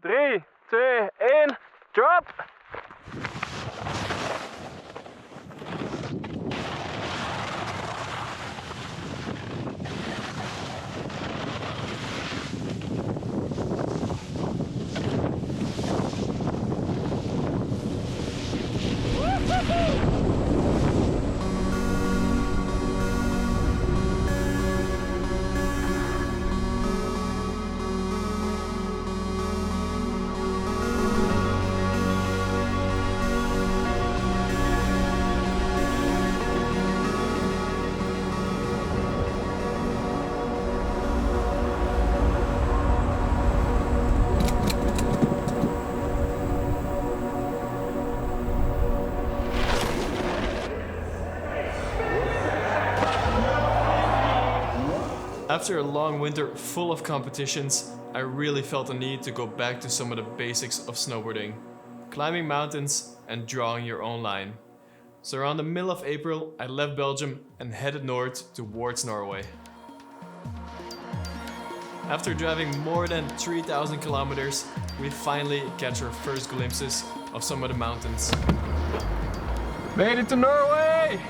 3, 2, 1, drop! After a long winter full of competitions, I really felt the need to go back to some of the basics of snowboarding. Climbing mountains and drawing your own line. So around the middle of April, I left Belgium and headed north towards Norway. After driving more than 3,000 kilometers, we finally catch our first glimpses of some of the mountains. Made it to Norway!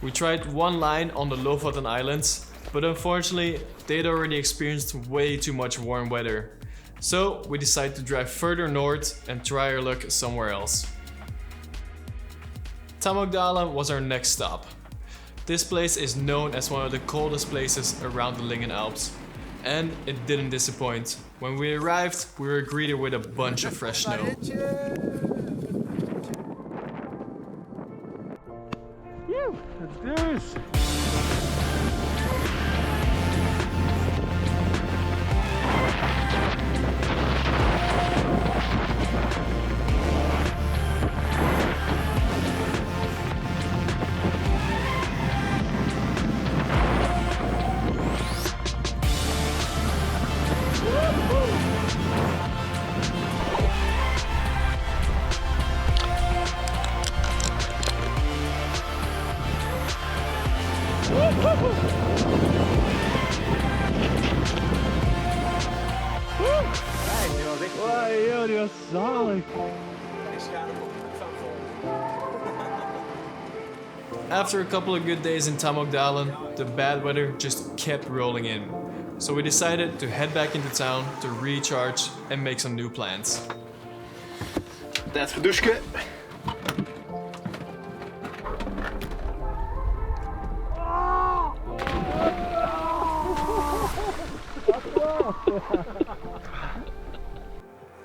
We tried one line on the Lofoten Islands, but unfortunately they'd already experienced way too much warm weather. So we decided to drive further north and try our luck somewhere else. Tamokdalen was our next stop. This place is known as one of the coldest places around the Lingen Alps. And it didn't disappoint. When we arrived, we were greeted with a bunch of fresh snow. Let's do this! Wow, die was zalig. After a couple of good days in Tamokdalen, the bad weather just kept rolling in. So we decided to head back into town to recharge and make some new plans. Tijd voor douchen.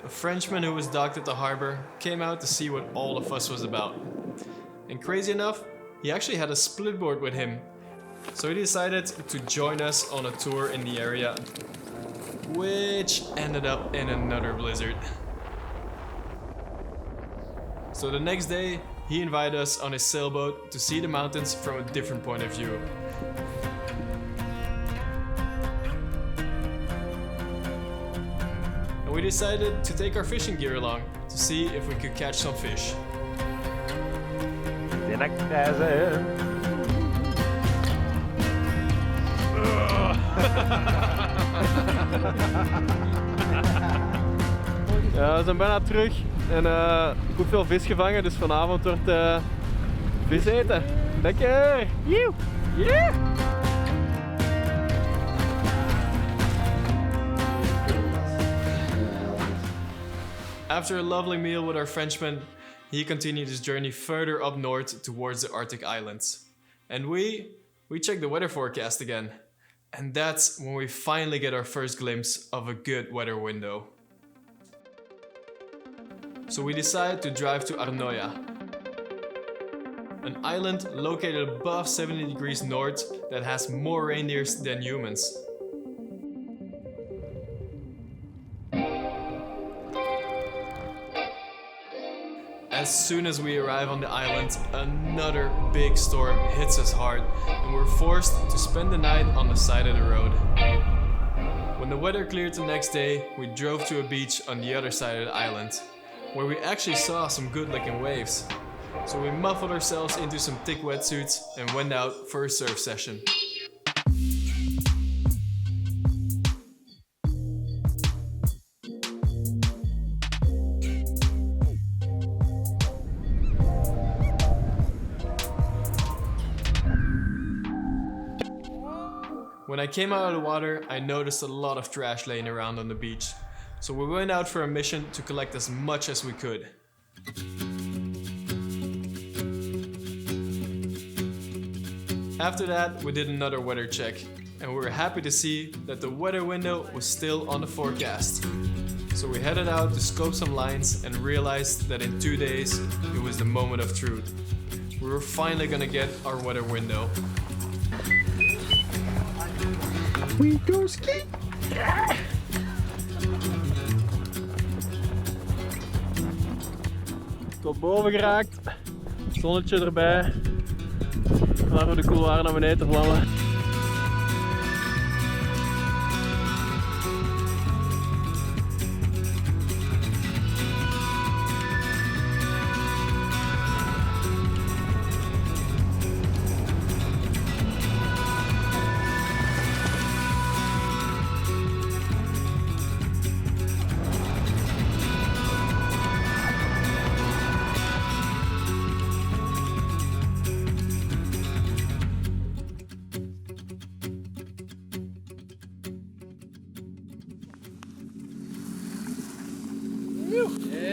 A Frenchman who was docked at the harbor came out to see what all the fuss was about. And crazy enough, he actually had a splitboard with him. So he decided to join us on a tour in the area, which ended up in another blizzard. So the next day, he invited us on his sailboat to see the mountains from a different point of view. And we decided to take our fishing gear along to see if we could catch some fish. Ja, we zijn bijna terug en goed veel vis gevangen, dus vanavond wordt vis eten. Lekker! Joe! Yeah! After a lovely meal with our Frenchman, he continued his journey further up north towards the Arctic islands. And we checked the weather forecast again. And that's when we finally get our first glimpse of a good weather window. So we decided to drive to Arnoya, an island located above 70 degrees north that has more reindeers than humans. As as soon as we arrive on the island, another big storm hits us hard and we're forced to spend the night on the side of the road. When the weather cleared the next day, we drove to a beach on the other side of the island, where we actually saw some good looking waves. So we muffled ourselves into some thick wetsuits and went out for a surf session. When I came out of the water, I noticed a lot of trash laying around on the beach. So we went out for a mission to collect as much as we could. After that, we did another weather check, and we were happy to see that the weather window was still on the forecast. So we headed out to scope some lines and realized that in 2 days, it was the moment of truth. We were finally gonna get our weather window. We go ski! Tot boven geraakt, zonnetje erbij, waar we de couloir naar beneden te vlammen.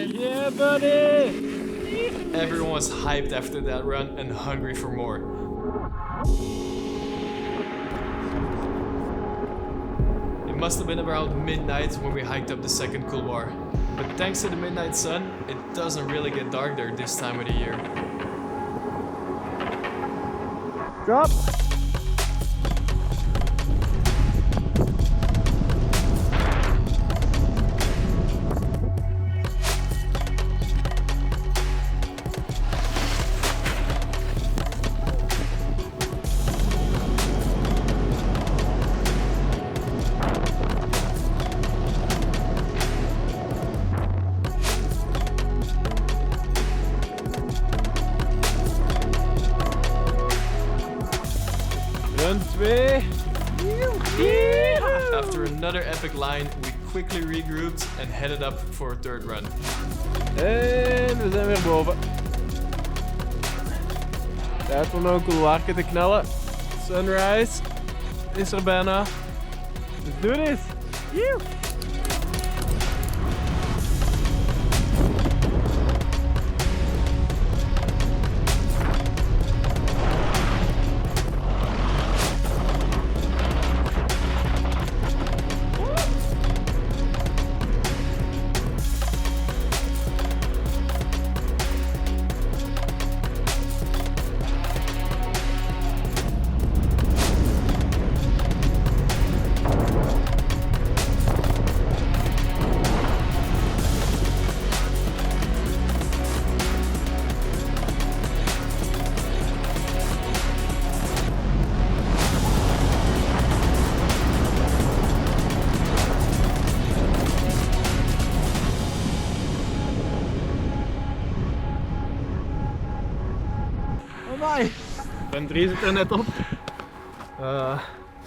Yeah, buddy! Everyone was hyped after that run and hungry for more. It must have been around midnight when we hiked up the second couloir. But thanks to the midnight sun, it doesn't really get dark there this time of the year. Drop! After another epic line, we quickly regrouped and headed up for a third run. En we zijn weer boven. Tijd om nog een couloirje te knallen. Sunrise is er bijna. Dus doe dit! Ben 3 zit er net op.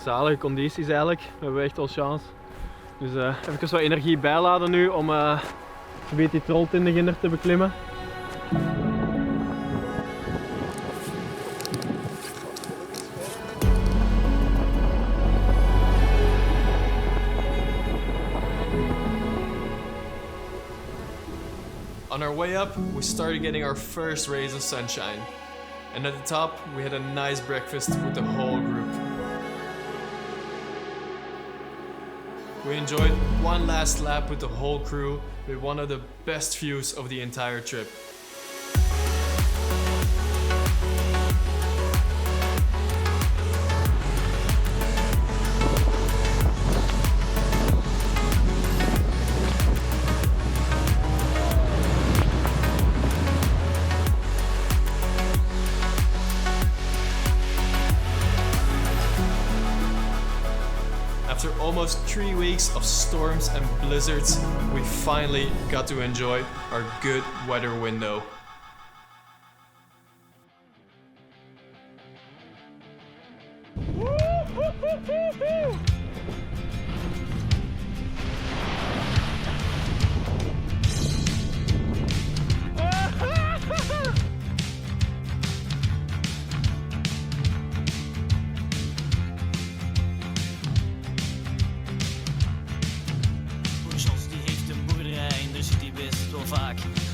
Zalige condities eigenlijk. We hebben echt wel chance. Dus even wat energie bijladen nu om een beetje die trolltindiginder te beklimmen. On our way up, we started getting our first rays of sunshine. And at the top, we had a nice breakfast with the whole group. We enjoyed one last lap with the whole crew with one of the best views of the entire trip. After almost 3 weeks of storms and blizzards, we finally got to enjoy our good weather window.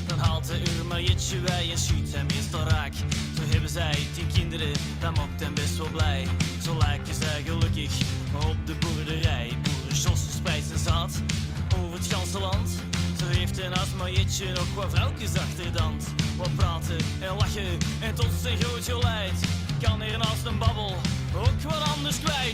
Dan haalt de Urmaritje wij en schiet hem meestal raak. Zo hebben zij 10 kinderen, dat maakt hem best wel blij. Zo lijken zij gelukkig, maar op de boerderij. Boeren Jos spreidt zijn zaad over het ganse land. Zo heeft een Asmaritje nog wat vrouwtjes achterdand. Wat praten en lachen en tot zijn groot geleid. Kan hier naast een babbel ook wat anders kwijt.